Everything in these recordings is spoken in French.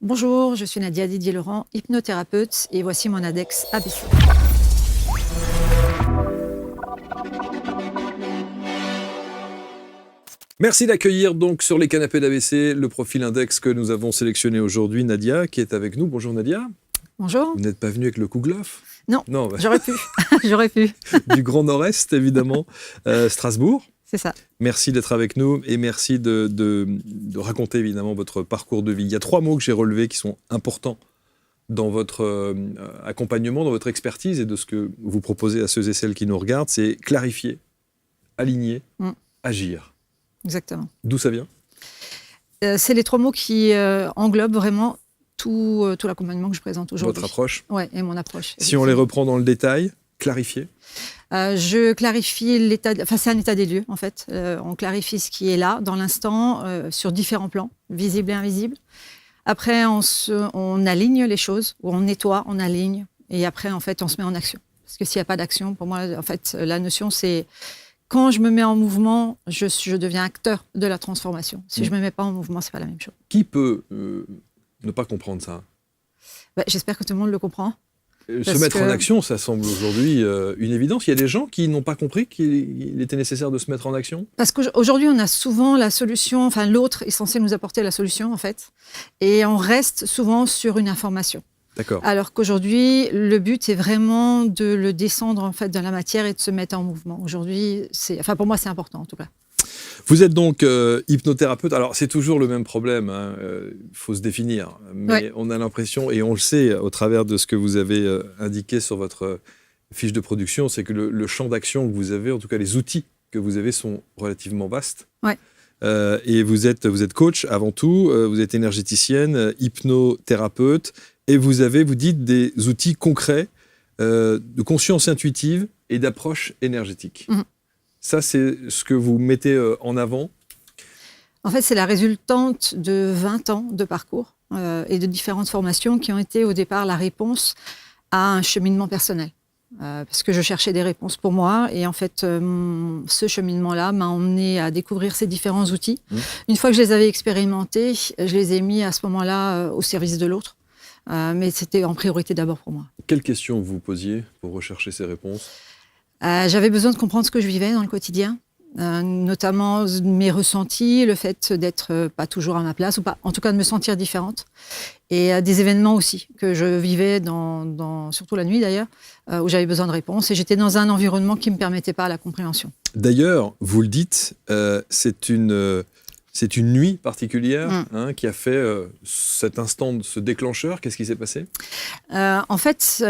Bonjour, je suis Nadia Didier-Laurent, hypnothérapeute et voici mon index ABC. Merci d'accueillir donc sur les canapés d'ABC le profil index que nous avons sélectionné aujourd'hui, Nadia, qui est avec nous. Bonjour Nadia. Bonjour. Vous n'êtes pas venue avec le Kouglof ? Non, Non, bah, j'aurais pu. J'aurais pu. du Grand Nord-Est, évidemment. Strasbourg. C'est ça. Merci d'être avec nous et merci de raconter évidemment votre parcours de vie. Il y a 3 mots que j'ai relevés qui sont importants dans votre accompagnement, dans votre expertise et de ce que vous proposez à ceux et celles qui nous regardent. C'est clarifier, aligner, agir. Exactement. D'où ça vient ? C'est les 3 mots qui englobent vraiment tout l'accompagnement que je présente aujourd'hui. Votre approche ? Oui, et mon approche. Si on les reprend dans le détail, clarifier. Je clarifie c'est un état des lieux en fait. On clarifie ce qui est là, dans l'instant, sur différents plans, visibles et invisibles. Après, on aligne les choses, ou on nettoie, on aligne, et après, en fait, on se met en action. Parce que s'il n'y a pas d'action, pour moi, en fait, la notion, c'est quand je me mets en mouvement, je deviens acteur de la transformation. Si je ne me mets pas en mouvement, ce n'est pas la même chose. Qui peut ne pas comprendre ça ? J'espère que tout le monde le comprend. Se mettre en action, ça semble aujourd'hui une évidence. Il y a des gens qui n'ont pas compris qu'il était nécessaire de se mettre en action ? Parce qu'aujourd'hui, on a souvent la solution, enfin l'autre est censé nous apporter la solution en fait, et on reste souvent sur une information. D'accord. Alors qu'aujourd'hui, le but est vraiment de le descendre en fait dans la matière et de se mettre en mouvement. Aujourd'hui, pour moi, c'est important en tout cas. Vous êtes donc hypnothérapeute. Alors, c'est toujours le même problème. Il faut se définir. Mais on a l'impression, et on le sait au travers de ce que vous avez indiqué sur votre fiche de production, c'est que le champ d'action que vous avez, en tout cas les outils que vous avez, sont relativement vastes. Ouais. Et vous êtes coach avant tout. Vous êtes énergéticienne, hypnothérapeute. Et vous dites, des outils concrets de conscience intuitive et d'approche énergétique. Mmh. Ça, c'est ce que vous mettez en avant ? En fait, c'est la résultante de 20 ans de parcours et de différentes formations qui ont été au départ la réponse à un cheminement personnel. Parce que je cherchais des réponses pour moi et en fait, ce cheminement-là m'a emmené à découvrir ces différents outils. Une fois que je les avais expérimentés, je les ai mis à ce moment-là au service de l'autre. Mais c'était en priorité d'abord pour moi. Quelles questions vous posiez pour rechercher ces réponses ? J'avais besoin de comprendre ce que je vivais dans le quotidien, notamment mes ressentis, le fait d'être pas toujours à ma place, ou pas, en tout cas de me sentir différente, et des événements aussi que je vivais, surtout la nuit d'ailleurs, où j'avais besoin de réponses, et j'étais dans un environnement qui ne me permettait pas la compréhension. D'ailleurs, vous le dites, c'est une nuit particulière qui a fait cet instant, ce déclencheur. Qu'est-ce qui s'est passé ? En fait,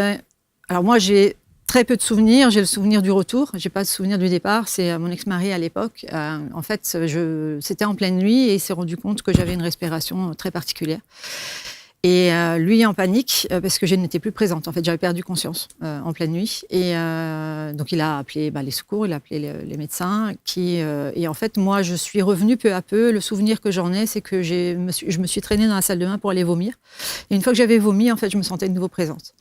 alors moi j'ai très peu de souvenirs. J'ai le souvenir du retour. J'ai pas de souvenir du départ. C'est mon ex-mari à l'époque. En fait, c'était en pleine nuit et il s'est rendu compte que j'avais une respiration très particulière. Et lui en panique parce que je n'étais plus présente. En fait, j'avais perdu conscience en pleine nuit. Et donc il a appelé les secours, il a appelé les médecins. Et en fait, moi, je suis revenue peu à peu. Le souvenir que j'en ai, c'est que je me suis traînée dans la salle de bain pour aller vomir. Et une fois que j'avais vomi, en fait, je me sentais de nouveau présente.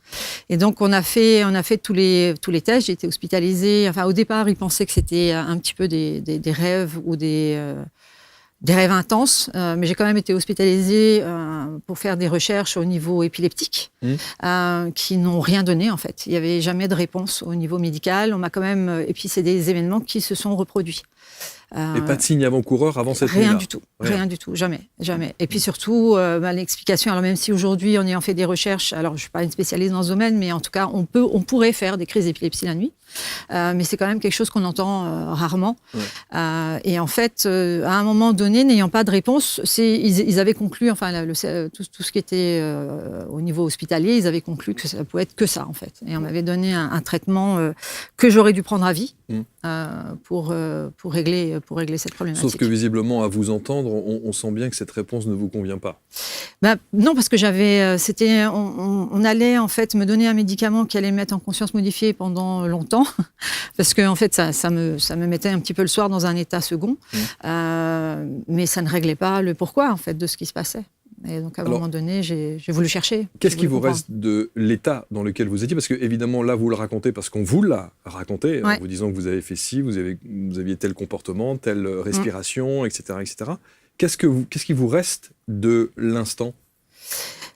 Et donc on a fait tous les tests. J'ai été hospitalisée. Enfin, au départ, ils pensaient que c'était un petit peu des rêves ou des rêves intenses, mais j'ai quand même été hospitalisée pour faire des recherches au niveau épileptique qui n'ont rien donné en fait. Il n'y avait jamais de réponse au niveau médical. On m'a quand même, et puis c'est des événements qui se sont reproduits. Et pas de signe avant-coureur avant cette nuit-là ? Rien du tout, jamais. Et puis surtout, l'explication, alors même si aujourd'hui on ayant fait des recherches, alors je ne suis pas une spécialiste dans ce domaine, mais en tout cas on pourrait faire des crises d'épilepsie la nuit, mais c'est quand même quelque chose qu'on entend rarement. Et en fait, à un moment donné, n'ayant pas de réponse, ils avaient conclu, enfin tout ce qui était au niveau hospitalier, ils avaient conclu que ça pouvait être que ça en fait. Et on m'avait donné un traitement que j'aurais dû prendre à vie pour régler cette problématique. Sauf que visiblement, à vous entendre, on sent bien que cette réponse ne vous convient pas. Non, parce que on allait en fait me donner un médicament qui allait me mettre en conscience modifiée pendant longtemps, parce que en fait ça me mettait un petit peu le soir dans un état second, mais ça ne réglait pas le pourquoi en fait de ce qui se passait. Et donc, à un moment donné, j'ai voulu chercher. Qu'est-ce qui vous reste de l'état dans lequel vous étiez ? Parce que, évidemment, là, vous le racontez parce qu'on vous l'a raconté, en vous disant que vous avez fait ci, vous aviez tel comportement, telle respiration, etc., etc. Qu'est-ce qui vous reste de l'instant ?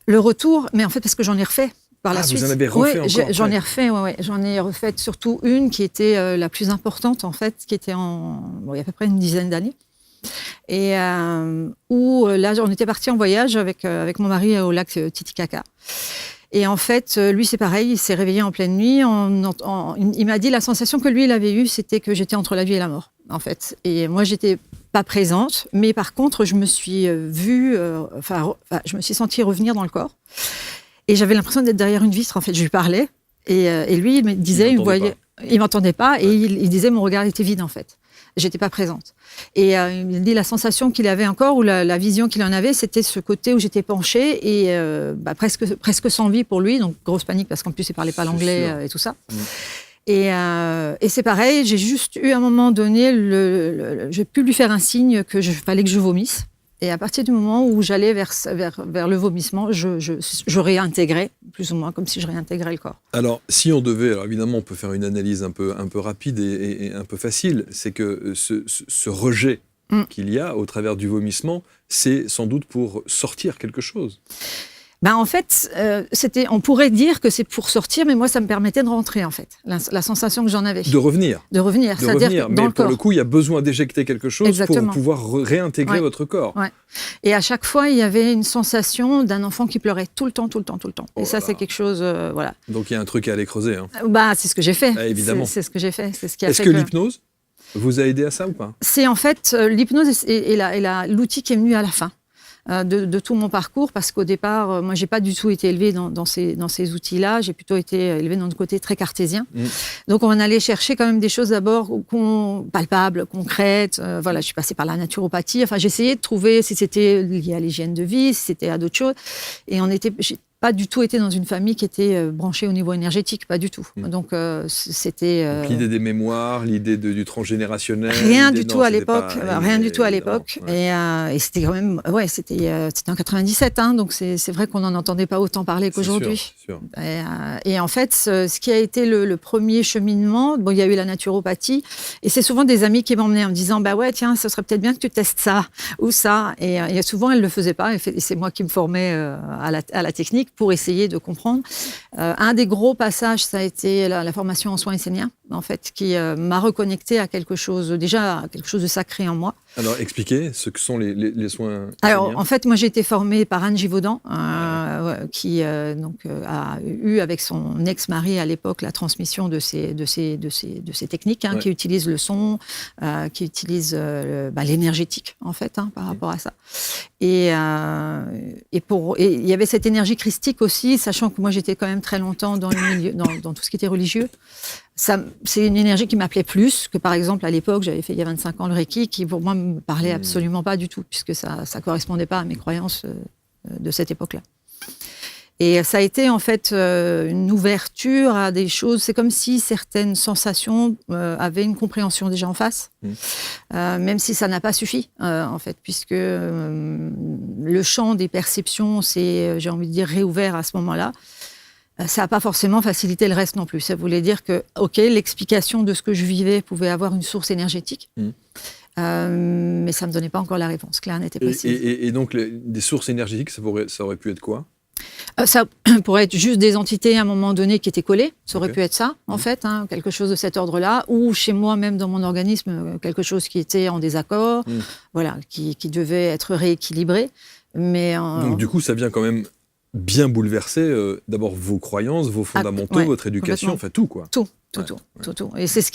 Le retour, mais en fait, parce que j'en ai refait par la suite. Vous en avez refait encore? J'en ai refait, J'en ai refait surtout une qui était la plus importante, en fait, qui était il y a à peu près une dizaine d'années. Et où, là, on était partis en voyage avec mon mari au lac Titicaca. Et en fait, lui, c'est pareil, il s'est réveillé en pleine nuit. Il m'a dit la sensation que lui, il avait eue, c'était que j'étais entre la vie et la mort, en fait. Et moi, j'étais pas présente, mais par contre, je me suis je me suis sentie revenir dans le corps. Et j'avais l'impression d'être derrière une vitre, en fait. Je lui parlais. Et lui, il me disait, il m'entendait pas, et il disait, mon regard était vide, en fait. J'étais pas présente. Et il me dit la sensation qu'il avait encore, ou la vision qu'il en avait, c'était ce côté où j'étais penchée et presque sans vie pour lui, donc grosse panique parce qu'en plus il parlait pas l'anglais et tout ça. Et c'est pareil, j'ai juste eu à un moment donné, j'ai pu lui faire un signe que fallait que je vomisse. Et à partir du moment où j'allais vers le vomissement, je réintégrais, plus ou moins, comme si je réintégrais le corps. Alors, si on devait, alors évidemment, on peut faire une analyse un peu rapide et un peu facile, c'est que ce rejet qu'il y a au travers du vomissement, c'est sans doute pour sortir quelque chose. En fait, on pourrait dire que c'est pour sortir, mais moi, ça me permettait de rentrer, en fait, la sensation que j'en avais. De revenir, c'est-à-dire dans mais le pour corps. le coup, il y a besoin d'éjecter quelque chose. Exactement. Pour pouvoir réintégrer votre corps. Ouais. Et à chaque fois, il y avait une sensation d'un enfant qui pleurait tout le temps. Et ça, c'est quelque chose, voilà. Donc, il y a un truc à aller creuser. Hein. C'est ce que j'ai fait. Évidemment. C'est ce que j'ai fait. C'est ce qui a Est-ce fait que l'hypnose vous a aidé à ça ou pas? C'est en fait, l'hypnose est l'outil qui est venu à la fin. De tout mon parcours, parce qu'au départ, moi, j'ai pas du tout été élevée dans ces outils-là. J'ai plutôt été élevée dans le côté très cartésien. Donc, on allait chercher quand même des choses d'abord palpables, concrètes. Je suis passée par la naturopathie. Enfin, j'essayais de trouver si c'était lié à l'hygiène de vie, si c'était à d'autres choses. Et j'ai pas du tout été dans une famille qui était branchée au niveau énergétique, pas du tout. Donc, c'était... Donc, l'idée des mémoires, l'idée du transgénérationnel... Rien du tout à l'époque. Et c'était quand même... c'était en 97, donc c'est vrai qu'on n'en entendait pas autant parler qu'aujourd'hui. C'est sûr. Et en fait, ce qui a été le premier cheminement, il y a eu la naturopathie, et c'est souvent des amis qui m'emmenaient en me disant, tiens, ce serait peut-être bien que tu testes ça ou ça. Et souvent, elles ne le faisaient pas, et c'est moi qui me formais à la technique pour essayer de comprendre. Un des gros passages, ça a été la formation en soins esséniens, en fait, qui m'a reconnectée à quelque chose de sacré en moi. Alors, expliquez ce que sont les soins esséniens. Alors, en fait, moi, j'ai été formée par Anne Givaudan, qui a eu, avec son ex-mari à l'époque, la transmission de ces techniques, qui utilisent le son, qui utilisent l'énergétique, en fait, par rapport à ça. Et il y avait cette énergie christique aussi, sachant que moi, j'étais quand même très longtemps dans le milieu, dans tout ce qui était religieux. C'est une énergie qui m'appelait plus que, par exemple, à l'époque, j'avais fait il y a 25 ans le Reiki, qui pour moi me parlait absolument pas du tout, puisque ça correspondait pas à mes croyances de cette époque-là. Et ça a été en fait une ouverture à des choses. C'est comme si certaines sensations avaient une compréhension déjà en face, même si ça n'a pas suffi, en fait, puisque le champ des perceptions s'est, j'ai envie de dire, réouvert à ce moment-là. Ça n'a pas forcément facilité le reste non plus. Ça voulait dire que, l'explication de ce que je vivais pouvait avoir une source énergétique, mais ça ne me donnait pas encore la réponse claire, n'était précise. Et donc, des sources énergétiques, ça aurait pu être quoi? Ça pourrait être juste des entités à un moment donné qui étaient collées. Ça aurait pu être ça, en fait, quelque chose de cet ordre-là. Ou chez moi, même dans mon organisme, quelque chose qui était en désaccord, qui devait être rééquilibré. Donc, du coup, ça vient quand même bien bouleverser d'abord vos croyances, vos fondamentaux, votre éducation, enfin tout, quoi. Tout. Et c'est ce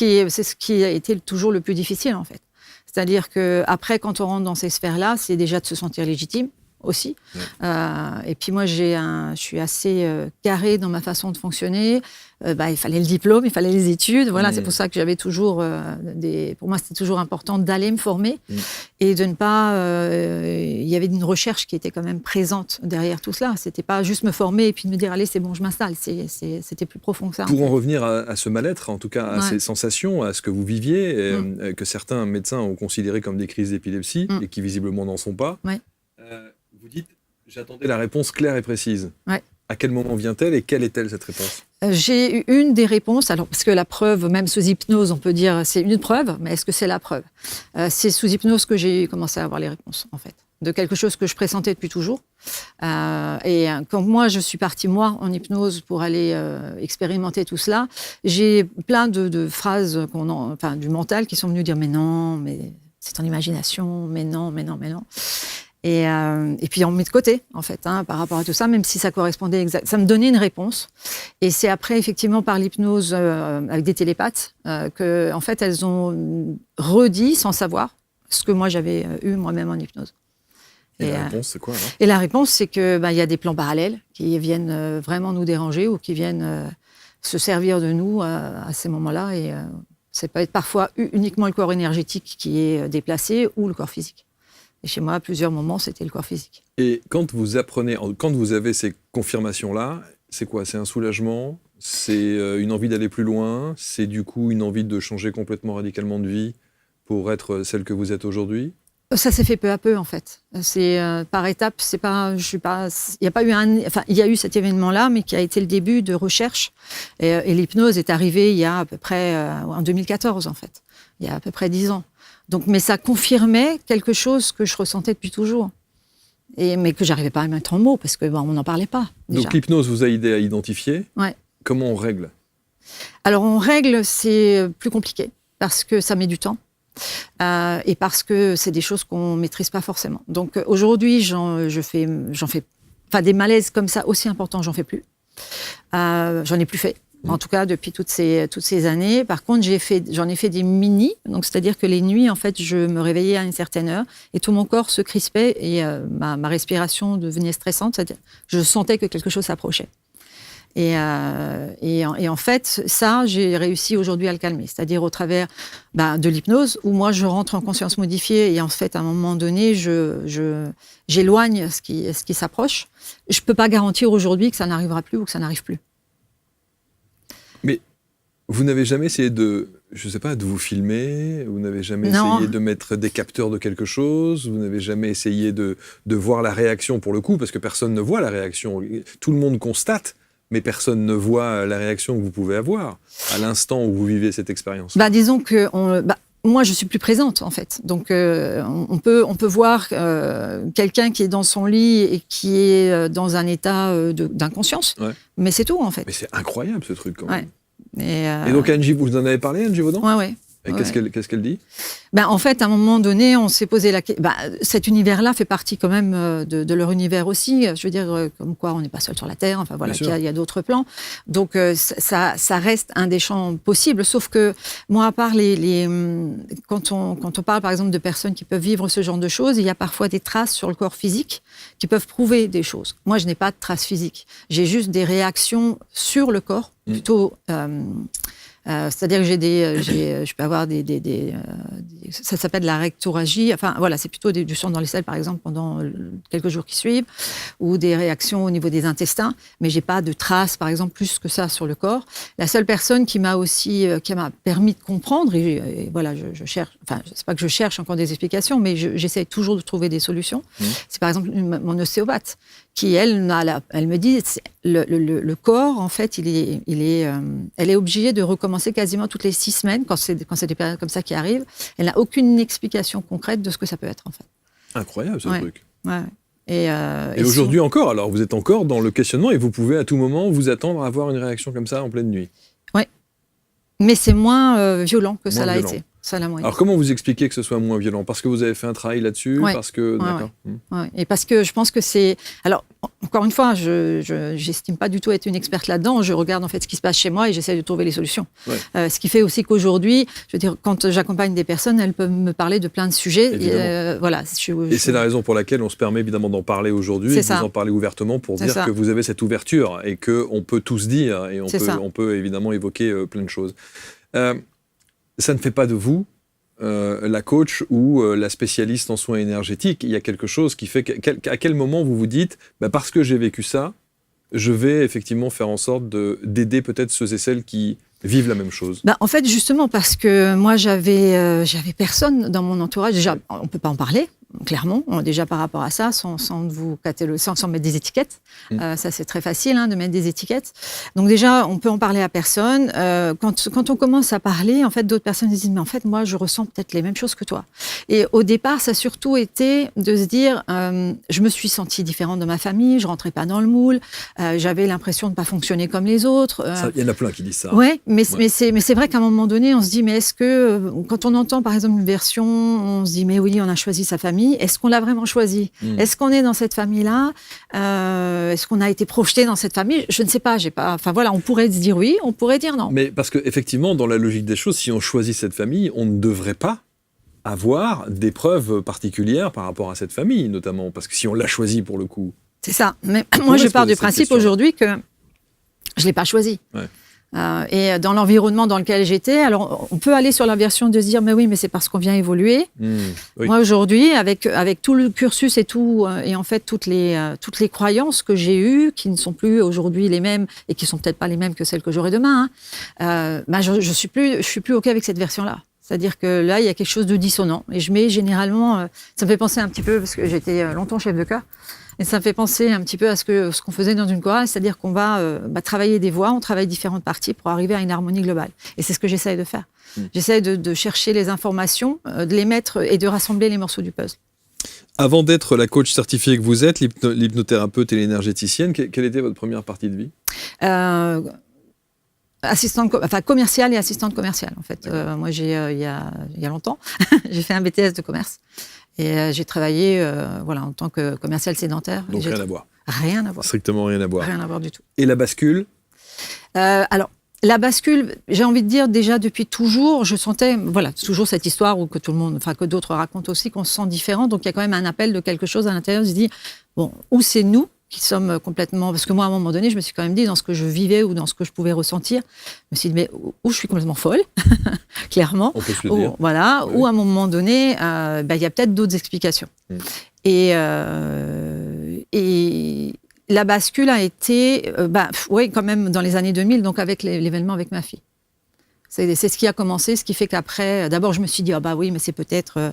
qui a été toujours le plus difficile, en fait. C'est-à-dire qu'après, quand on rentre dans ces sphères-là, c'est déjà de se sentir légitime aussi. Et puis moi, je suis assez carrée dans ma façon de fonctionner. Il fallait le diplôme, il fallait les études. Voilà, c'est pour ça que j'avais toujours pour moi, c'était toujours important d'aller me former et de ne pas. Il y avait une recherche qui était quand même présente derrière tout cela. C'était pas juste me former et puis de me dire allez, c'est bon, je m'installe. C'était plus profond que ça. Pour en revenir à ce mal-être, en tout cas à ces sensations, à ce que vous viviez, que certains médecins ont considéré comme des crises d'épilepsie et qui visiblement n'en sont pas. Vous dites, j'attendais la réponse claire et précise. À quel moment vient-elle et quelle est-elle, cette réponse? J'ai eu une des réponses, alors parce que la preuve, même sous hypnose, on peut dire c'est une preuve, mais est-ce que c'est la preuve? C'est sous hypnose que j'ai commencé à avoir les réponses, en fait. de quelque chose que je pressentais depuis toujours. Et quand moi, je suis partie, moi, en hypnose pour aller expérimenter tout cela, j'ai plein de phrases du mental qui sont venues dire « mais non, mais c'est ton imagination, mais non, mais non, mais non ». Et puis on met de côté, en fait, par rapport à tout ça, même si ça correspondait ça me donnait une réponse. Et c'est après, effectivement, par l'hypnose avec des télépathes, que, en fait, elles ont redit, sans savoir, ce que moi j'avais eu moi-même en hypnose. Et la réponse, c'est quoi alors ? Et la réponse, c'est que y a des plans parallèles qui viennent vraiment nous déranger ou qui viennent se servir de nous à ces moments-là. Et ça peut être parfois uniquement le corps énergétique qui est déplacé ou le corps physique. Et chez moi, à plusieurs moments, c'était le corps physique. Et quand vous avez ces confirmations-là, c'est quoi ? C'est un soulagement ? C'est une envie d'aller plus loin ? C'est du coup une envie de changer complètement radicalement de vie pour être celle que vous êtes aujourd'hui ? Ça s'est fait peu à peu, en fait. C'est par étapes. Il y a eu cet événement-là, mais qui a été le début de recherche. Et l'hypnose est arrivée il y a à peu près en 2014, en fait. Il y a à peu près 10 ans. Donc, mais ça confirmait quelque chose que je ressentais depuis toujours, mais que j'arrivais pas à mettre en mots parce que on n'en parlait pas. Déjà. Donc l'hypnose vous a aidé à identifier. Ouais. Comment on règle ? Alors on règle, c'est plus compliqué parce que ça met du temps et parce que c'est des choses qu'on maîtrise pas forcément. Donc aujourd'hui, j'en fais, des malaises comme ça aussi importants, j'en fais plus. J'en ai plus fait. En tout cas, depuis toutes ces années. Par contre, j'en ai fait des mini. Donc, c'est-à-dire que les nuits, en fait, je me réveillais à une certaine heure et tout mon corps se crispait et ma respiration devenait stressante. C'est-à-dire, je sentais que quelque chose s'approchait. Et en fait, ça, j'ai réussi aujourd'hui à le calmer. C'est-à-dire au travers de l'hypnose où moi, je rentre en conscience modifiée et en fait, à un moment donné, j'éloigne ce qui s'approche. Je peux pas garantir aujourd'hui que ça n'arrivera plus ou que ça n'arrive plus. Mais vous n'avez jamais essayé de vous filmer, vous n'avez jamais essayé de mettre des capteurs de quelque chose, vous n'avez jamais essayé de voir la réaction pour le coup, parce que personne ne voit la réaction. Tout le monde constate, mais personne ne voit la réaction que vous pouvez avoir à l'instant où vous vivez cette expérience. Disons que moi, je suis plus présente, en fait. Donc, on peut voir quelqu'un qui est dans son lit et qui est dans un état d'inconscience. Ouais. Mais c'est tout, en fait. Mais c'est incroyable, ce truc, quand même. Ouais. Et donc, Angie, vous en avez parlé, Angie Vaudan ? Ouais. Et qu'est-ce qu'elle dit ? En fait, à un moment donné, on s'est posé la question. Cet univers-là fait partie quand même de leur univers aussi. Je veux dire, comme quoi on n'est pas seul sur la Terre. Enfin voilà, il y a d'autres plans. Donc ça reste un des champs possibles. Sauf que moi, à part quand on parle par exemple de personnes qui peuvent vivre ce genre de choses, il y a parfois des traces sur le corps physique qui peuvent prouver des choses. Moi, je n'ai pas de traces physiques. J'ai juste des réactions sur le corps, plutôt. C'est-à-dire que je peux avoir ça s'appelle la rectorragie. Enfin, voilà, c'est plutôt du sang dans les selles, par exemple, pendant quelques jours qui suivent, ou des réactions au niveau des intestins. Mais j'ai pas de traces, par exemple, plus que ça sur le corps. La seule personne qui m'a permis de comprendre, et voilà, je cherche. Enfin, c'est pas que je cherche encore des explications, mais j'essaie toujours de trouver des solutions. C'est par exemple mon ostéopathe qui, elle me dit, le corps, en fait, elle est obligée de recommencer quasiment toutes les 6 semaines, quand c'est des périodes comme ça qui arrivent. Elle n'a aucune explication concrète de ce que ça peut être, en fait. Incroyable, ce truc. Ouais. Et aujourd'hui encore, alors vous êtes encore dans le questionnement et vous pouvez à tout moment vous attendre à avoir une réaction comme ça en pleine nuit. Oui. Mais c'est moins violent que ça l'a été. Alors comment vous expliquez que ce soit moins violent ? Parce que vous avez fait un travail là-dessus, parce que d'accord. Ouais. Et parce que je pense que c'est. Alors encore une fois, je n'estime pas du tout être une experte là-dedans. Je regarde en fait ce qui se passe chez moi et j'essaie de trouver les solutions. Ouais. Ce qui fait aussi qu'aujourd'hui, je veux dire, quand j'accompagne des personnes, elles peuvent me parler de plein de sujets. Voilà. Et c'est la raison pour laquelle on se permet évidemment d'en parler aujourd'hui, et de vous en parler ouvertement pour dire que vous avez cette ouverture et que on peut tous dire et on peut évidemment évoquer plein de choses. Ça ne fait pas de vous la coach ou la spécialiste en soins énergétiques. Il y a quelque chose qui fait qu'à quel moment vous vous dites parce que j'ai vécu ça, je vais effectivement faire en sorte d'aider peut-être ceux et celles qui vivent la même chose. En fait, justement, parce que moi, j'avais personne dans mon entourage. Déjà, on ne peut pas en parler. clairement, déjà par rapport à ça, sans mettre des étiquettes. Ça, c'est très facile de mettre des étiquettes. Donc déjà, on peut en parler à personne. Quand on commence à parler, en fait, d'autres personnes disent « mais en fait, moi, je ressens peut-être les mêmes choses que toi ». Et au départ, ça a surtout été de se dire je me suis sentie différente de ma famille, je rentrais pas dans le moule, j'avais l'impression de pas fonctionner comme les autres. Il y en a plein qui disent ça. Ouais, mais c'est vrai qu'à un moment donné, on se dit mais est-ce que quand on entend par exemple une version, on se dit mais oui, on a choisi sa famille, est-ce qu'on l'a vraiment choisi? Est-ce qu'on est dans cette famille-là? Est-ce qu'on a été projeté dans cette famille? Je ne sais pas, enfin voilà, on pourrait se dire oui, on pourrait dire non. Mais parce que effectivement, dans la logique des choses, si on choisit cette famille, on ne devrait pas avoir des preuves particulières par rapport à cette famille, notamment, parce que si on l'a choisi pour le coup. C'est ça. Mais moi, je pars du principe aujourd'hui que je l'ai pas choisi. Ouais. Et dans l'environnement dans lequel j'étais, alors on peut aller sur la version de se dire mais oui, mais c'est parce qu'on vient évoluer. Oui. Moi aujourd'hui, avec tout le cursus et tout, et en fait toutes les croyances que j'ai eues, qui ne sont plus aujourd'hui les mêmes et qui sont peut-être pas les mêmes que celles que j'aurai demain, je suis plus ok avec cette version-là. C'est-à-dire que là, il y a quelque chose de dissonant. Et je mets généralement, ça me fait penser un petit peu, parce que j'étais longtemps chef de chœur, et ça me fait penser un petit peu à ce qu'on faisait dans une chorale, c'est-à-dire qu'on va travailler des voix, on travaille différentes parties pour arriver à une harmonie globale. Et c'est ce que j'essaye de faire. J'essaye de chercher les informations, de les mettre et de rassembler les morceaux du puzzle. Avant d'être la coach certifiée que vous êtes, l'hypnothérapeute et l'énergéticienne, quelle était votre première partie de vie ? Commerciale et assistante commerciale, en fait. Moi, il y a longtemps, j'ai fait un BTS de commerce. Et j'ai travaillé en tant que commercial sédentaire. Donc rien à voir. Rien à voir. Strictement rien à voir. Rien à voir du tout. Et la bascule ? Alors, la bascule, j'ai envie de dire déjà depuis toujours, je sentais, toujours cette histoire où que tout le monde, que d'autres racontent aussi, qu'on se sent différent. Donc il y a quand même un appel de quelque chose à l'intérieur. Je dis, bon, où c'est nous qui sommes complètement... Parce que moi, à un moment donné, je me suis quand même dit, dans ce que je vivais ou dans ce que je pouvais ressentir, je me suis dit, mais où je suis complètement folle, clairement. On peut se le dire. Voilà, oui. Ou à un moment donné, il y a peut-être d'autres explications. Et la bascule a été, quand même dans les années 2000, donc avec l'événement avec ma fille. C'est ce qui a commencé, ce qui fait qu'après, d'abord, je me suis dit, oui, mais c'est peut-être...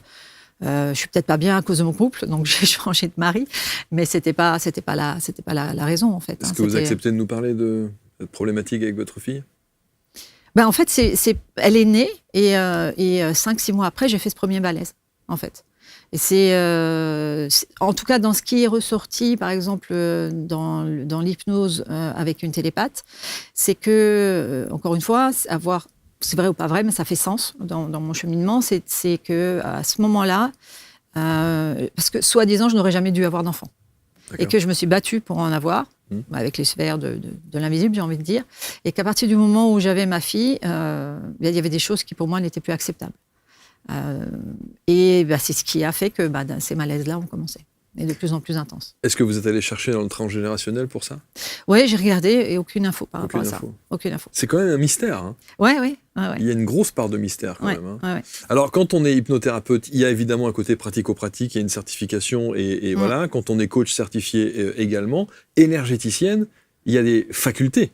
je suis peut-être pas bien à cause de mon couple, donc j'ai changé de mari, mais c'était pas la raison en fait. Est-ce que vous acceptez de nous parler de cette problématique avec votre fille ? En fait, elle est née et 5-6 mois après, j'ai fait ce premier balèze en fait. Et c'est en tout cas dans ce qui est ressorti, par exemple dans l'hypnose avec une télépathe, c'est que encore une fois, c'est vrai ou pas vrai, mais ça fait sens dans mon cheminement, c'est que à ce moment-là, parce que soi-disant, je n'aurais jamais dû avoir d'enfant. D'accord. Et que je me suis battue pour en avoir, avec les sphères de l'invisible, j'ai envie de dire, et qu'à partir du moment où j'avais ma fille, il y avait des choses qui pour moi n'étaient plus acceptables. C'est ce qui a fait que ces malaises-là ont commencé. Et de plus en plus intense. Est-ce que vous êtes allé chercher dans le transgénérationnel pour ça ? Oui, j'ai regardé et aucune info par rapport à ça. Aucune info. C'est quand même un mystère. Hein. Ouais. Il y a une grosse part de mystère quand même. Ouais. Alors, quand on est hypnothérapeute, il y a évidemment un côté pratico-pratique, il y a une certification et voilà. Quand on est coach certifié également, énergéticienne, il y a des facultés,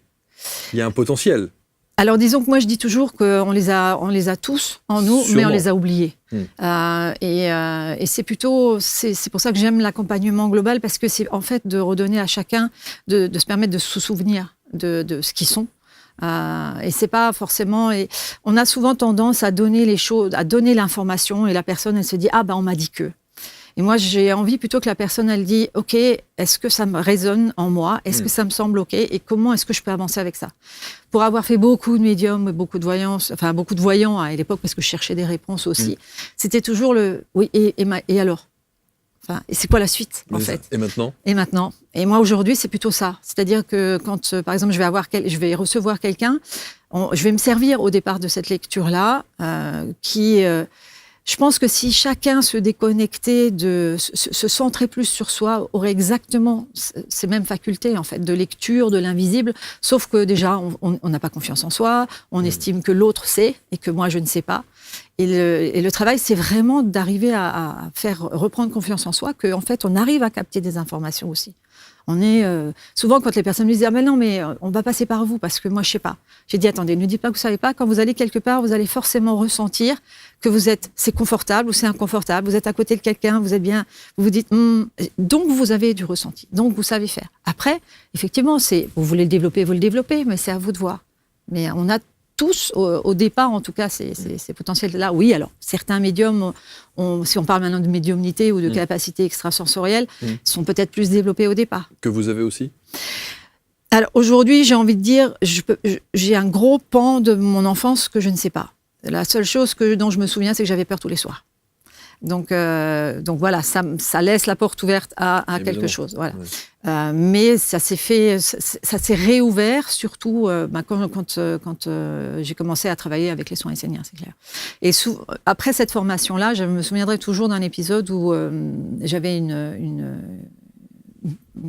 il y a un potentiel. Alors disons que moi je dis toujours qu'on les a tous en nous, Sûrement. mais on les a oubliés. Et c'est pour ça que j'aime l'accompagnement global, parce que c'est en fait de redonner à chacun, de se permettre de se souvenir de ce qu'ils sont. Et c'est pas forcément... Et on a souvent tendance à donner les choses, à donner l'information, et la personne elle se dit « Ah on m'a dit que ». Et moi, j'ai envie plutôt que la personne, elle dit « Ok, est-ce que ça me résonne en moi ? Est-ce que ça me semble ok ? Et comment est-ce que je peux avancer avec ça ?» Pour avoir fait beaucoup de médiums, beaucoup de voyants à l'époque, parce que je cherchais des réponses aussi, c'était toujours le « Oui, et alors ?» Et c'est quoi la suite, en fait ? Et maintenant ? Et moi, aujourd'hui, c'est plutôt ça. C'est-à-dire que quand, par exemple, je vais recevoir quelqu'un, je vais me servir au départ de cette lecture-là, je pense que si chacun se déconnectait, se centrait plus sur soi, aurait exactement ces mêmes facultés en fait, de lecture, de l'invisible, sauf que déjà, on n'a pas confiance en soi, on estime que l'autre sait et que moi, je ne sais pas. Et le travail, c'est vraiment d'arriver à faire reprendre confiance en soi, qu'en fait, on arrive à capter des informations aussi. Souvent, quand les personnes me disent « Ah mais non, mais on va passer par vous parce que moi, je sais pas ». J'ai dit « Attendez, ne dites pas que vous savez pas. Quand vous allez quelque part, vous allez forcément ressentir que c'est confortable ou c'est inconfortable. Vous êtes à côté de quelqu'un, vous êtes bien, vous vous dites donc vous avez du ressenti, donc vous savez faire. Après, effectivement, vous voulez le développer, vous le développez, mais c'est à vous de voir. Mais on a tous, au départ, en tout cas, ces potentiels-là. Oui, alors, certains médiums, si on parle maintenant de médiumnité ou de capacité extrasensorielle, sont peut-être plus développés au départ. Que vous avez aussi ? Alors, aujourd'hui, j'ai envie de dire, j'ai un gros pan de mon enfance que je ne sais pas. La seule chose dont je me souviens, c'est que j'avais peur tous les soirs. Donc voilà, ça laisse la porte ouverte à quelque chose. Voilà. Ouais. Mais ça s'est réouvert surtout quand j'ai commencé à travailler avec les soins esséniens, c'est clair. Et après cette formation-là, je me souviendrai toujours d'un épisode où j'avais une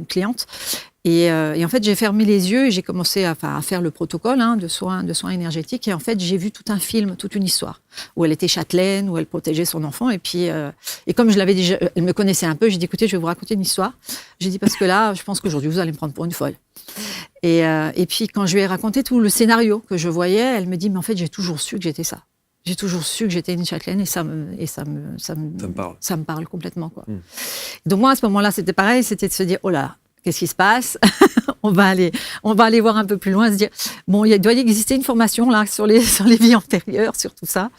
cliente. Et en fait, j'ai fermé les yeux et j'ai commencé à faire le protocole de soins énergétiques. Et en fait, j'ai vu tout un film, toute une histoire, où elle était châtelaine, où elle protégeait son enfant. Et puis, et comme je l'avais dit, elle me connaissait un peu, j'ai dit, écoutez, je vais vous raconter une histoire. J'ai dit, parce que là, je pense qu'aujourd'hui, vous allez me prendre pour une folle. Et puis, quand je lui ai raconté tout le scénario que je voyais, elle me dit, mais en fait, j'ai toujours su que j'étais ça. J'ai toujours su que j'étais une châtelaine et ça me parle complètement, quoi. Donc moi, à ce moment-là, c'était pareil, c'était de se dire, oh là, qu'est-ce qui se passe ? on va aller voir un peu plus loin, se dire, bon, il doit y exister une formation là sur les vies antérieures, sur tout ça.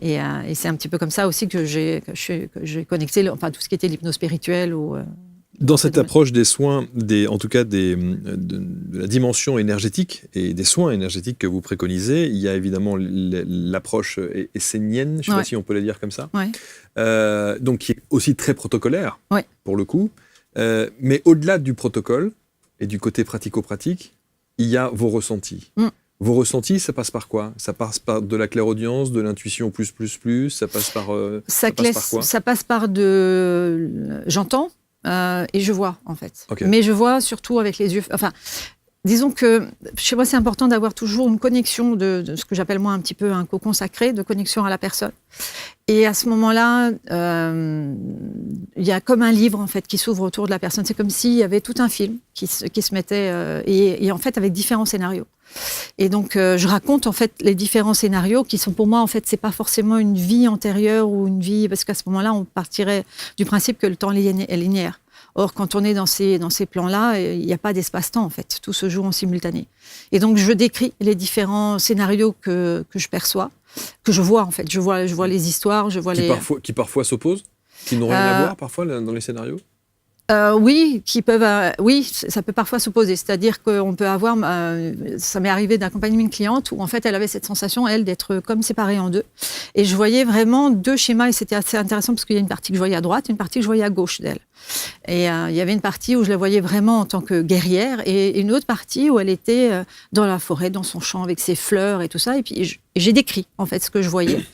Et c'est un petit peu comme ça aussi que j'ai connecté, tout ce qui était l'hypnose spirituelle ou... Dans cette approche des soins, en tout cas de la dimension énergétique et des soins énergétiques que vous préconisez, il y a évidemment l'approche essénienne, je ne sais pas si on peut la dire comme ça, donc qui est aussi très protocolaire, pour le coup. Mais au-delà du protocole et du côté pratico-pratique, il y a vos ressentis. Vos ressentis, ça passe par quoi ? Ça passe par de la clairaudience, de l'intuition plus, ça passe par quoi ? Ça passe par j'entends et je vois, en fait. Okay. Mais je vois surtout avec les yeux... Enfin, disons que chez moi, c'est important d'avoir toujours une connexion de ce que j'appelle moi un petit peu un cocon sacré, de connexion à la personne. Et à ce moment-là, il y a comme un livre en fait qui s'ouvre autour de la personne. C'est comme s'il y avait tout un film qui se mettait et en fait avec différents scénarios. Et donc je raconte en fait les différents scénarios qui sont pour moi en fait c'est pas forcément une vie antérieure ou une vie parce qu'à ce moment-là on partirait du principe que le temps est linéaire. Or, quand on est dans ces plans-là, il n'y a pas d'espace-temps, en fait. Tout se joue en simultané. Et donc, je décris les différents scénarios que je perçois, que je vois, en fait. Je vois les histoires, qui parfois s'opposent, qui n'ont rien à voir, parfois, dans les scénarios. Oui, ça peut parfois s'opposer. C'est-à-dire qu'on peut avoir... ça m'est arrivé d'accompagner une cliente où, en fait, elle avait cette sensation, elle, d'être comme séparée en deux. Et je voyais vraiment deux schémas, et c'était assez intéressant parce qu'il y a une partie que je voyais à droite et une partie que je voyais à gauche d'elle. Et il y avait une partie où je la voyais vraiment en tant que guerrière et une autre partie où elle était dans la forêt, dans son champ, avec ses fleurs et tout ça. Et puis, j'ai décrit, en fait, ce que je voyais.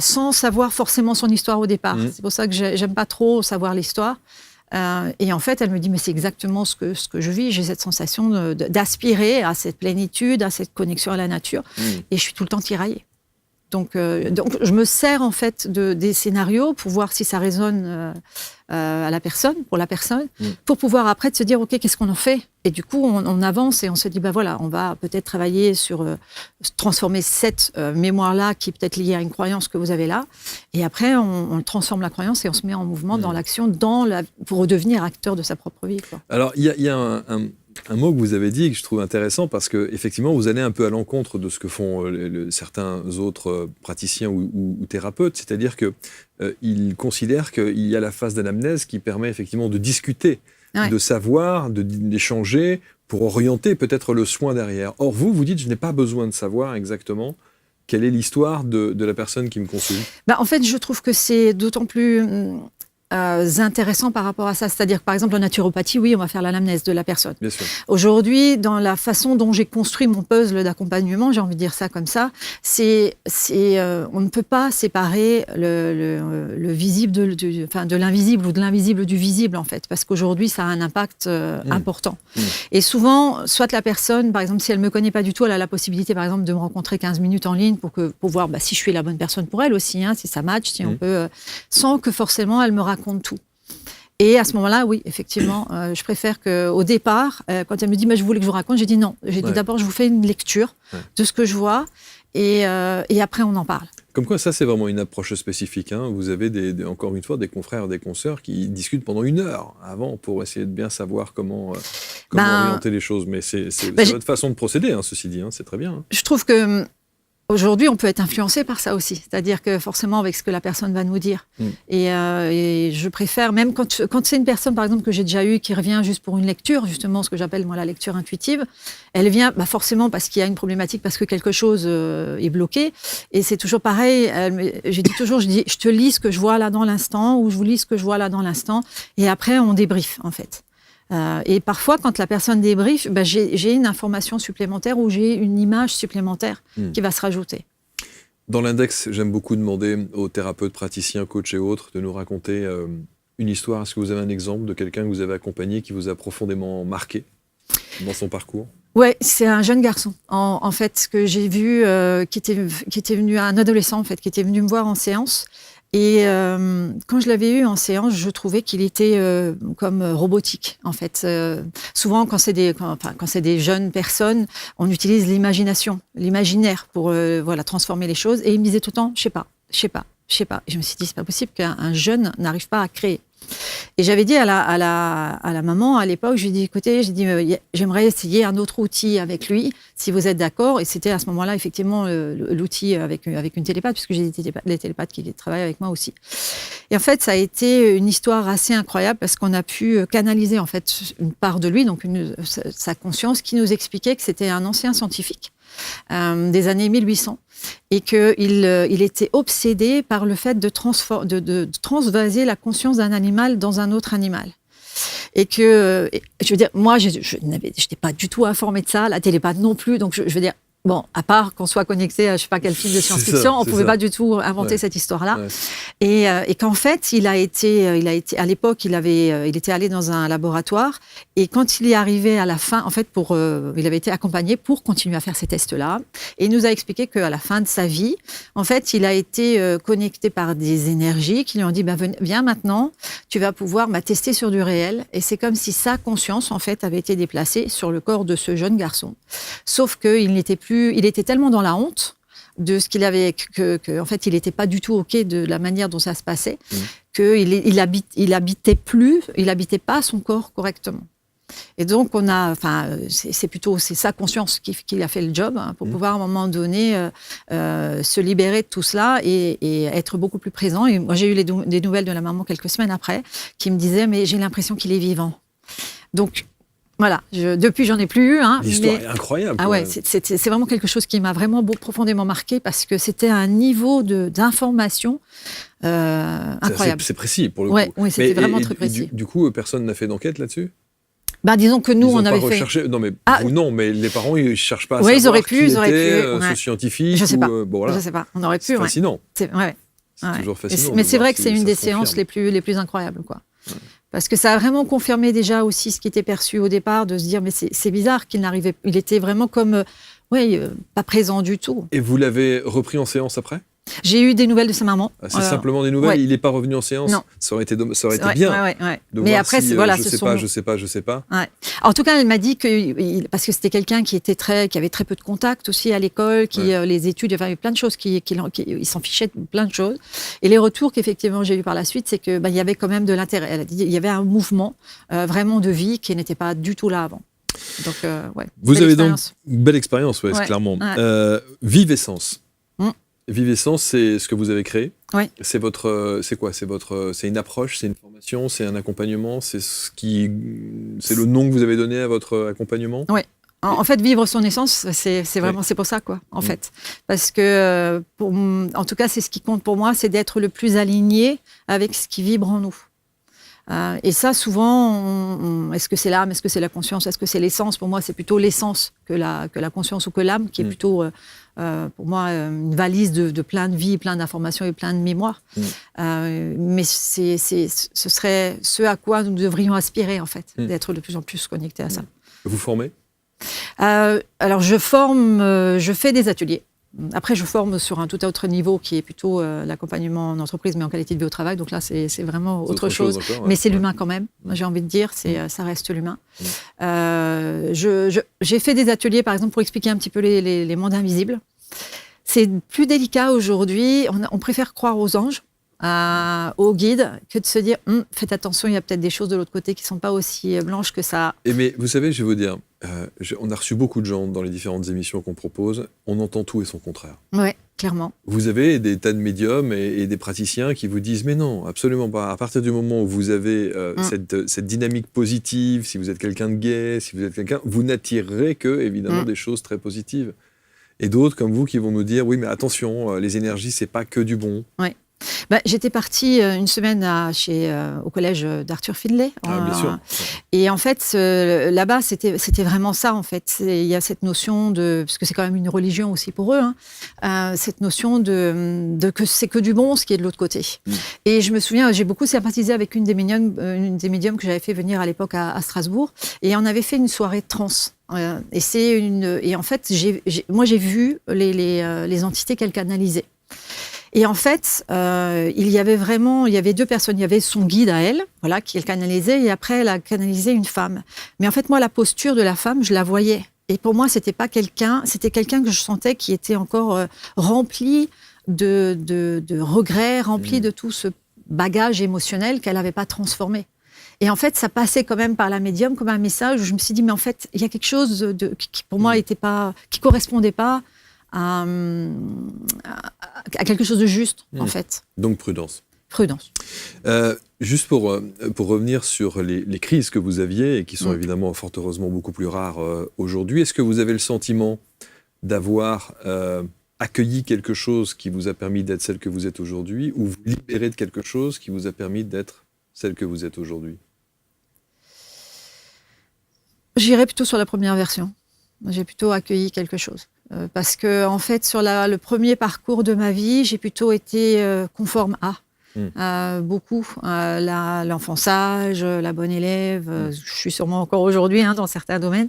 Sans savoir forcément son histoire au départ. C'est pour ça que j'aime pas trop savoir l'histoire. Et en fait, elle me dit, mais c'est exactement ce que je vis. J'ai cette sensation d'aspirer à cette plénitude, à cette connexion à la nature. Et je suis tout le temps tiraillée. Donc, je me sers en fait des scénarios pour voir si ça résonne pour la personne, pour pouvoir après se dire, OK, qu'est-ce qu'on en fait ? Et du coup, on avance et on se dit, voilà, on va peut-être travailler sur transformer cette mémoire-là qui est peut-être liée à une croyance que vous avez là. Et après, on transforme la croyance et on se met en mouvement dans l'action, pour redevenir acteur de sa propre vie, quoi. Alors, il y a un mot que vous avez dit et que je trouve intéressant parce que effectivement vous allez un peu à l'encontre de ce que font certains autres praticiens ou thérapeutes, c'est-à-dire que ils considèrent qu'il y a la phase d'anamnèse qui permet effectivement de discuter, de savoir, d'échanger pour orienter peut-être le soin derrière. Or vous dites je n'ai pas besoin de savoir exactement quelle est l'histoire de la personne qui me consulte. En fait, je trouve que c'est d'autant plus intéressant par rapport à ça. C'est-à-dire que, par exemple, en naturopathie, oui, on va faire l'anamnèse de la personne. Bien sûr. Aujourd'hui, dans la façon dont j'ai construit mon puzzle d'accompagnement, j'ai envie de dire ça comme ça, on ne peut pas séparer le visible de l'invisible ou de l'invisible du visible, en fait, parce qu'aujourd'hui, ça a un impact important. Et souvent, soit la personne, par exemple, si elle ne me connaît pas du tout, elle a la possibilité, par exemple, de me rencontrer 15 minutes en ligne pour voir si je suis la bonne personne pour elle aussi, si ça match, si on peut, sans que forcément elle me raconte tout. Et à ce moment-là, oui, effectivement, je préfère qu'au départ, quand elle me dit je voulais que je vous raconte, j'ai dit non. J'ai dit d'abord, je vous fais une lecture de ce que je vois et après, on en parle. Comme quoi, ça, c'est vraiment une approche spécifique. Hein. Vous avez, encore une fois, des confrères, des consoeurs qui discutent pendant 1 heure avant pour essayer de bien savoir comment orienter les choses. Mais c'est votre façon de procéder, hein, ceci dit. Hein, c'est très bien. Hein. Je trouve que aujourd'hui, on peut être influencé par ça aussi. C'est-à-dire que forcément, avec ce que la personne va nous dire. Et je préfère, même quand c'est une personne, par exemple, que j'ai déjà eue, qui revient juste pour une lecture, justement, ce que j'appelle, moi, la lecture intuitive, elle vient forcément parce qu'il y a une problématique, parce que quelque chose est bloqué. Et c'est toujours pareil. Je te lis ce que je vois là dans l'instant, ou je vous lis ce que je vois là dans l'instant. Et après, on débriefe, en fait. Et parfois, quand la personne débriefe, j'ai une information supplémentaire ou j'ai une image supplémentaire qui va se rajouter. Dans l'index, j'aime beaucoup demander aux thérapeutes, praticiens, coachs et autres de nous raconter une histoire. Est-ce que vous avez un exemple de quelqu'un que vous avez accompagné qui vous a profondément marqué dans son parcours ? Ouais, c'est un jeune garçon, en fait, que j'ai vu, qui était venu, un adolescent, en fait, qui était venu me voir en séance. Et quand je l'avais eu en séance, je trouvais qu'il était comme robotique, en fait. Souvent, quand c'est des jeunes personnes, on utilise l'imagination, l'imaginaire pour transformer les choses. Et il me disait tout le temps, je sais pas. Et je me suis dit, c'est pas possible qu'un jeune n'arrive pas à créer. Et j'avais dit à la maman à l'époque, je lui ai dit, écoutez, j'aimerais essayer un autre outil avec lui, si vous êtes d'accord. Et c'était à ce moment-là, effectivement, l'outil avec une télépathe, puisque j'ai des télépathes qui travaillent avec moi aussi. Et en fait, ça a été une histoire assez incroyable, parce qu'on a pu canaliser, en fait, une part de lui, donc sa conscience, qui nous expliquait que c'était un ancien scientifique des années 1800, et qu'il était obsédé par le fait de transvaser la conscience d'un animal dans un autre animal. Et que, je veux dire, moi, je n'étais pas du tout informée de ça, la télépathe non plus, donc je veux dire, bon, à part qu'on soit connecté à je sais pas quel film de science-fiction, on pouvait pas du tout inventer cette histoire-là. Ouais. Et qu'en fait, il a été à l'époque, il était allé dans un laboratoire, et quand il est arrivé à la fin, en fait, il avait été accompagné pour continuer à faire ces tests-là, et il nous a expliqué qu'à la fin de sa vie, en fait, il a été connecté par des énergies qui lui ont dit, viens maintenant, tu vas pouvoir tester sur du réel, et c'est comme si sa conscience, en fait, avait été déplacée sur le corps de ce jeune garçon. Sauf qu'il n'était plus, il était tellement dans la honte de ce qu'il avait, en fait, il n'était pas du tout OK de la manière dont ça se passait, qu'il habitait pas son corps correctement. Et donc, c'est sa conscience qui a fait le job, hein, pour pouvoir, à un moment donné, se libérer de tout cela et être beaucoup plus présent. Et moi, j'ai eu des nouvelles de la maman quelques semaines après, qui me disait, mais j'ai l'impression qu'il est vivant. Donc, voilà, depuis, j'en ai plus eu. Hein, l'histoire est incroyable. Ah ouais, c'est vraiment quelque chose qui m'a vraiment profondément marqué, parce que c'était un niveau d'information incroyable. C'est précis, pour le coup. Oui, c'était vraiment très précis. Du coup, personne n'a fait d'enquête là-dessus ? Disons que nous, on avait fait... Non, mais non, mais les parents, ils ne cherchent pas à savoir ils auraient pu, ce scientifique. Je ne sais pas. Voilà. Je sais pas. On aurait pu. C'est fascinant. C'est toujours fascinant. Mais c'est vrai que c'est une des séances les plus incroyables, quoi. Ouais. Parce que ça a vraiment confirmé déjà aussi ce qui était perçu au départ, de se dire, mais c'est bizarre qu'il n'arrivait... Il était vraiment comme... pas présent du tout. Et vous l'avez repris en séance après ? J'ai eu des nouvelles de sa maman. C'est simplement des nouvelles. Il n'est pas revenu en séance. Non. Ça aurait été bien. Ouais. Mais après, je sais pas. Ouais. En tout cas, elle m'a dit que, parce que c'était quelqu'un qui avait très peu de contacts aussi à l'école, les études, il y avait plein de choses il s'en fichait de plein de choses. Et les retours qu'effectivement j'ai eu par la suite, c'est que il y avait quand même de l'intérêt. Elle a dit, il y avait un mouvement vraiment de vie qui n'était pas du tout là avant. Donc, vous avez donc une belle expérience, clairement. Vivessence. Vivessence, c'est ce que vous avez créé. Oui. C'est une approche, c'est une formation, c'est un accompagnement, c'est le nom que vous avez donné à votre accompagnement. Oui. En fait, vivre son essence, c'est vraiment, c'est pour ça, quoi, en fait. Parce que, en tout cas, c'est ce qui compte pour moi, c'est d'être le plus aligné avec ce qui vibre en nous. Et ça, souvent, est-ce que c'est l'âme, est-ce que c'est la conscience, est-ce que c'est l'essence ? Pour moi, c'est plutôt l'essence que la conscience ou que l'âme, qui est plutôt, pour moi, une valise de plein de vie, plein d'informations et plein de mémoires. Mais ce serait ce à quoi nous devrions aspirer, en fait, d'être de plus en plus connectés à ça. Vous formez ? Alors, je fais des ateliers. Après, je forme sur un tout autre niveau qui est plutôt l'accompagnement en entreprise, mais en qualité de vie au travail. Donc là, c'est vraiment autre chose. Encore, mais c'est l'humain quand même, j'ai envie de dire. Ça reste l'humain. J'ai fait des ateliers, par exemple, pour expliquer un petit peu les mondes invisibles. C'est plus délicat aujourd'hui. On préfère croire aux anges, aux guides, que de se dire faites attention, il y a peut-être des choses de l'autre côté qui ne sont pas aussi blanches que ça. Mais vous savez, je vais vous dire, on a reçu beaucoup de gens dans les différentes émissions qu'on propose. On entend tout et son contraire. Oui, clairement. Vous avez des tas de médiums et des praticiens qui vous disent mais non, absolument pas. À partir du moment où vous avez cette dynamique positive, si vous êtes quelqu'un de gai, si vous êtes quelqu'un, vous n'attirerez que évidemment des choses très positives. Et d'autres comme vous qui vont nous dire oui mais attention, les énergies c'est pas que du bon. Oui. J'étais partie une semaine au collège d'Arthur Findlay. Bien sûr. Et en fait, là-bas, c'était vraiment ça, en fait. Il y a cette notion parce que c'est quand même une religion aussi pour eux, cette notion de que c'est que du bon, ce qui est de l'autre côté. Et je me souviens, j'ai beaucoup sympathisé avec une des médiums que j'avais fait venir à l'époque à Strasbourg. Et on avait fait une soirée trance. Et en fait, moi, j'ai vu les entités qu'elle canalisait. Et en fait, il y avait deux personnes. Il y avait son guide à elle, voilà, qui elle canalisait, et après, elle a canalisé une femme. Mais en fait, moi, la posture de la femme, je la voyais. Et pour moi, c'était quelqu'un que je sentais qui était encore rempli de regrets, rempli de tout ce bagage émotionnel qu'elle n'avait pas transformé. Et en fait, ça passait quand même par la médium comme un message où je me suis dit, mais en fait, il y a quelque chose qui pour moi, qui correspondait pas à quelque chose de juste, en fait. Donc prudence. Prudence. Juste pour revenir sur les crises que vous aviez et qui sont évidemment fort heureusement beaucoup plus rares aujourd'hui, est-ce que vous avez le sentiment d'avoir accueilli quelque chose qui vous a permis d'être celle que vous êtes aujourd'hui ou vous libérez de quelque chose qui vous a permis d'être celle que vous êtes aujourd'hui? J'irais plutôt sur la première version. J'ai plutôt accueilli quelque chose. Parce que, en fait, sur le premier parcours de ma vie, j'ai plutôt été conforme beaucoup. L'enfant sage, la bonne élève, je suis sûrement encore aujourd'hui dans certains domaines.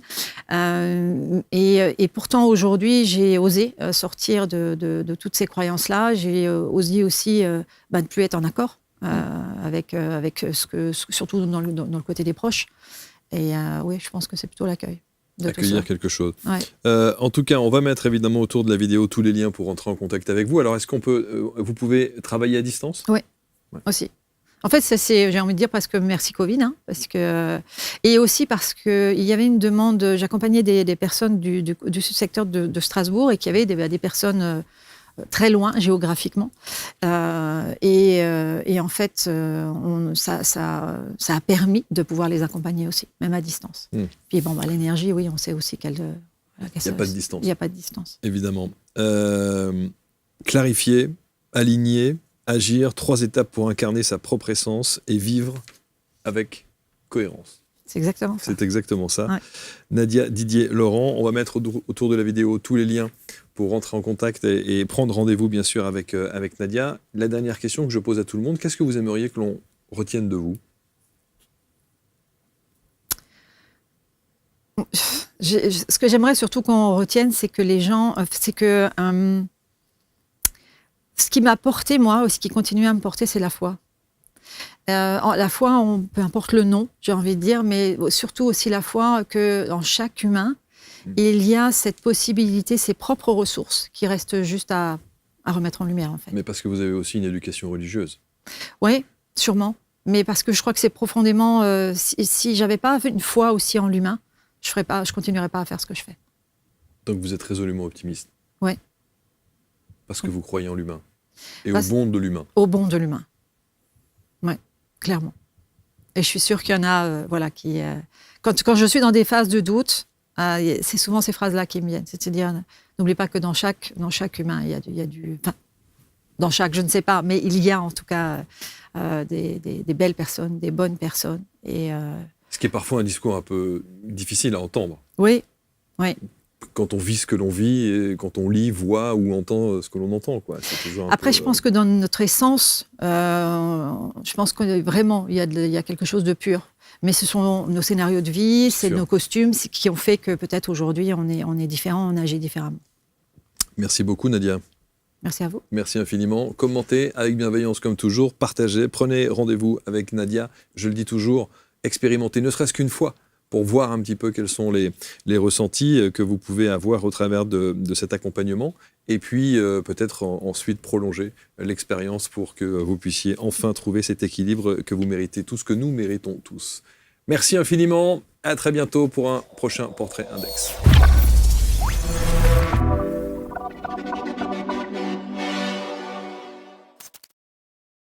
Et pourtant, aujourd'hui, j'ai osé sortir de toutes ces croyances-là. J'ai osé aussi ne plus être en accord avec surtout dans le côté des proches. Et oui, je pense que c'est plutôt l'accueil. Accueillir quelque chose. Ouais. En tout cas, on va mettre évidemment autour de la vidéo tous les liens pour rentrer en contact avec vous. Alors, est-ce vous pouvez travailler à distance? Oui, aussi. En fait, j'ai envie de dire presque merci Covid, et aussi parce qu'il y avait une demande. J'accompagnais des personnes du secteur de Strasbourg et qu'il y avait des personnes très loin géographiquement. Et en fait, ça a permis de pouvoir les accompagner aussi, même à distance. Puis l'énergie, oui, on sait aussi qu'elle... Il n'y a pas de distance. Il n'y a pas de distance. Évidemment. Clarifier, aligner, agir, 3 étapes pour incarner sa propre essence et vivre avec cohérence. C'est exactement ça. C'est exactement ça. Ouais. Nadia, Didier, Laurent, on va mettre autour de la vidéo tous les liens pour rentrer en contact et prendre rendez-vous, bien sûr, avec Nadia. La dernière question que je pose à tout le monde, qu'est-ce que vous aimeriez que l'on retienne de vous? Ce que j'aimerais surtout qu'on retienne, c'est que les gens... ce qui m'a porté, moi, ou ce qui continue à me porter, c'est la foi. La foi, peu importe le nom, j'ai envie de dire, mais surtout aussi la foi que dans chaque humain, il y a cette possibilité, ses propres ressources, qui restent juste à remettre en lumière, en fait. Mais parce que vous avez aussi une éducation religieuse. Oui, sûrement. Mais parce que je crois que c'est profondément... si j'avais pas une foi aussi en l'humain, je continuerais pas à faire ce que je fais. Donc vous êtes résolument optimiste. Oui. Parce que vous croyez en l'humain. Et au bon de l'humain. Au bon de l'humain. Oui, clairement. Et je suis sûre qu'il y en a qui... Quand je suis dans des phases de doute, c'est souvent ces phrases-là qui me viennent. C'est-à-dire, n'oublie pas que dans chaque humain, il y a du... Enfin, dans chaque, je ne sais pas, mais il y a en tout cas des belles personnes, des bonnes personnes. Et, ce qui est parfois un discours un peu difficile à entendre. Oui, oui. Quand on vit ce que l'on vit, et quand on lit, voit ou entend ce que l'on entend, quoi. C'est toujours Après, je pense que dans notre essence, je pense que vraiment, il y a quelque chose de pur. Mais ce sont nos scénarios de vie, c'est nos costumes qui ont fait que peut-être aujourd'hui, on est différent, on agit différemment. Merci beaucoup, Nadia. Merci à vous. Merci infiniment. Commentez avec bienveillance comme toujours, partagez, prenez rendez-vous avec Nadia. Je le dis toujours, expérimentez ne serait-ce qu'une fois pour voir un petit peu quels sont les ressentis que vous pouvez avoir au travers de cet accompagnement. Et puis peut-être ensuite prolonger l'expérience pour que vous puissiez enfin trouver cet équilibre que vous méritez tous, que nous méritons tous. Merci infiniment. À très bientôt pour un prochain Portrait Index.